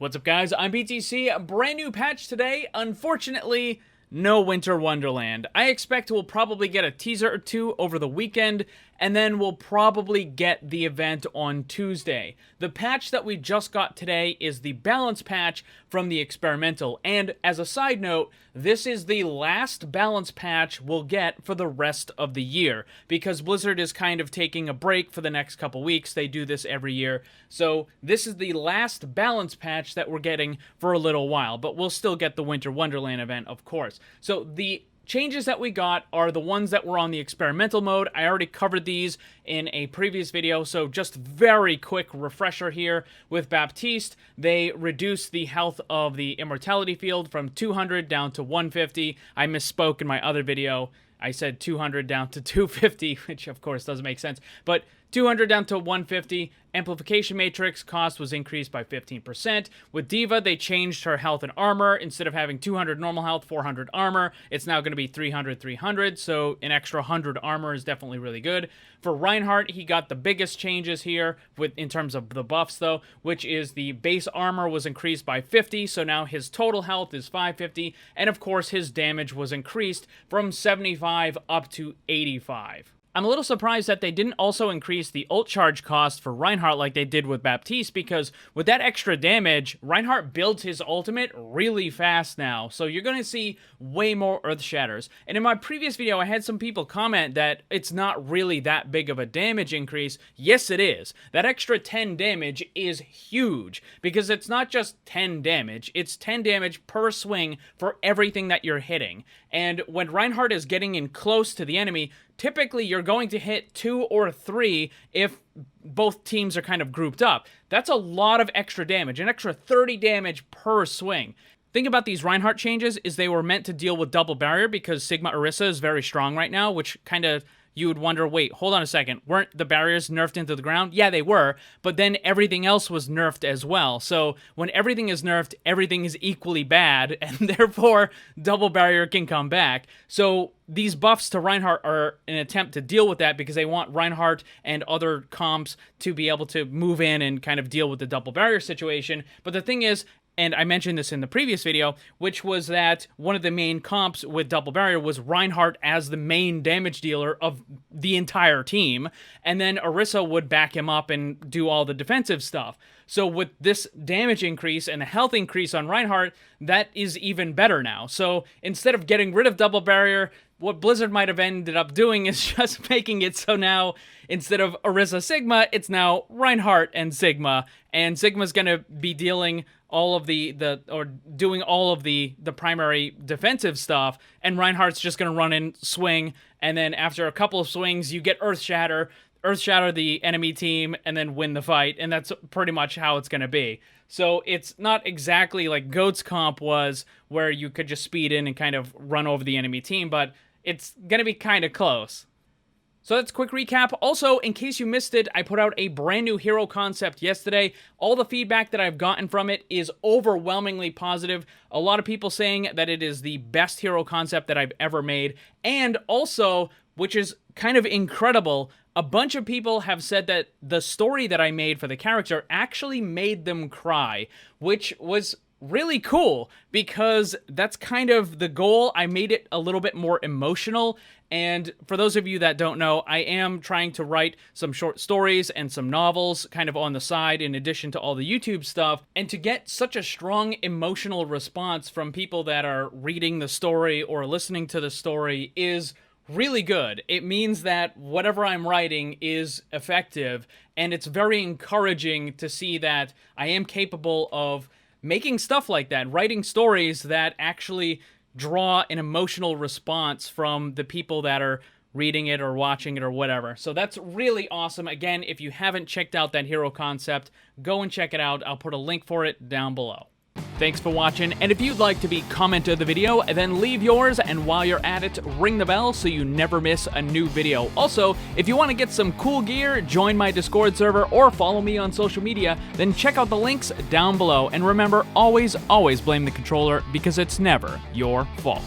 What's up, guys? I'm BTC. A brand new patch today. Unfortunately, no Winter Wonderland. I expect we'll probably get a teaser or two over the weekend, and then we'll probably get the event on Tuesday. The patch that we just got today is the balance patch from the experimental, and as a side note, this is the last balance patch we'll get for the rest of the year, because Blizzard is kind of taking a break for the next couple weeks. They do this every year, so this is the last balance patch that we're getting for a little while, but we'll still get the Winter Wonderland event, of course. So the changes that we got are the ones that were on the experimental mode. I already covered these in a previous video, so just very quick refresher here. With Baptiste, they reduced the health of the immortality field from 200 down to 150. I misspoke in my other video. I said 200 down to 250, which of course doesn't make sense, but 200 down to 150. Amplification matrix cost was increased by 15%. With Dva, they changed her health and armor. Instead of having 200 normal health, 400 armor, it's now going to be 300, 300, so an extra 100 armor is definitely really good. For Reinhardt, he got the biggest changes here in terms of the buffs, though, which is the base armor was increased by 50, so now his total health is 550, and of course his damage was increased from 75 up to 85. I'm a little surprised that they didn't also increase the ult charge cost for Reinhardt like they did with Baptiste, because with that extra damage, Reinhardt builds his ultimate really fast now, so you're going to see way more Earth Shatters. And in my previous video, I had some people comment that it's not really that big of a damage increase. Yes, it is. That extra 10 damage is huge, because it's not just 10 damage, it's 10 damage per swing for everything that you're hitting. And when Reinhardt is getting in close to the enemy, typically you're going to hit 2 or 3 if both teams are kind of grouped up. That's a lot of extra damage, an extra 30 damage per swing. Think about these Reinhardt changes is they were meant to deal with double barrier because Sigma Orisa is very strong right now, which kind of you would wonder, wait, hold on a second, weren't the barriers nerfed into the ground? Yeah, they were, but then everything else was nerfed as well. So when everything is nerfed, everything is equally bad, and therefore double barrier can come back. So these buffs to Reinhardt are an attempt to deal with that, because they want Reinhardt and other comps to be able to move in and kind of deal with the double barrier situation. But the thing is, and I mentioned this in the previous video, which was that one of the main comps with double barrier was Reinhardt as the main damage dealer of the entire team, and then Orisa would back him up and do all the defensive stuff. So with this damage increase and the health increase on Reinhardt, that is even better now. So instead of getting rid of double barrier, what Blizzard might have ended up doing is just making it so now, instead of Orisa Sigma, it's now Reinhardt and Sigma, and Sigma's going to be dealing all of doing all of the primary defensive stuff, and Reinhardt's just going to run in, swing, and then after a couple of swings, you get Earth Shatter the enemy team, and then win the fight, and that's pretty much how it's going to be. So it's not exactly like Goat's comp was, where you could just speed in and kind of run over the enemy team, but it's going to be kind of close. So that's a quick recap. Also, in case you missed it, I put out a brand new hero concept yesterday. All the feedback that I've gotten from it is overwhelmingly positive. A lot of people saying that it is the best hero concept that I've ever made. And also, which is kind of incredible, a bunch of people have said that the story that I made for the character actually made them cry, which was really cool, because that's kind of the goal. I made it a little bit more emotional, and for those of you that don't know, I am trying to write some short stories and some novels kind of on the side in addition to all the YouTube stuff, and to get such a strong emotional response from people that are reading the story or listening to the story is really good. It means that whatever I'm writing is effective, and it's very encouraging to see that I am capable of making stuff like that, writing stories that actually draw an emotional response from the people that are reading it or watching it or whatever. So that's really awesome. Again, if you haven't checked out that hero concept, go and check it out. I'll put a link for it down below. Thanks for watching, and if you'd like to be comment of the video, then leave yours, and while you're at it, ring the bell so you never miss a new video. Also, if you want to get some cool gear, join my Discord server, or follow me on social media, then check out the links down below. And remember, always blame the controller, because it's never your fault.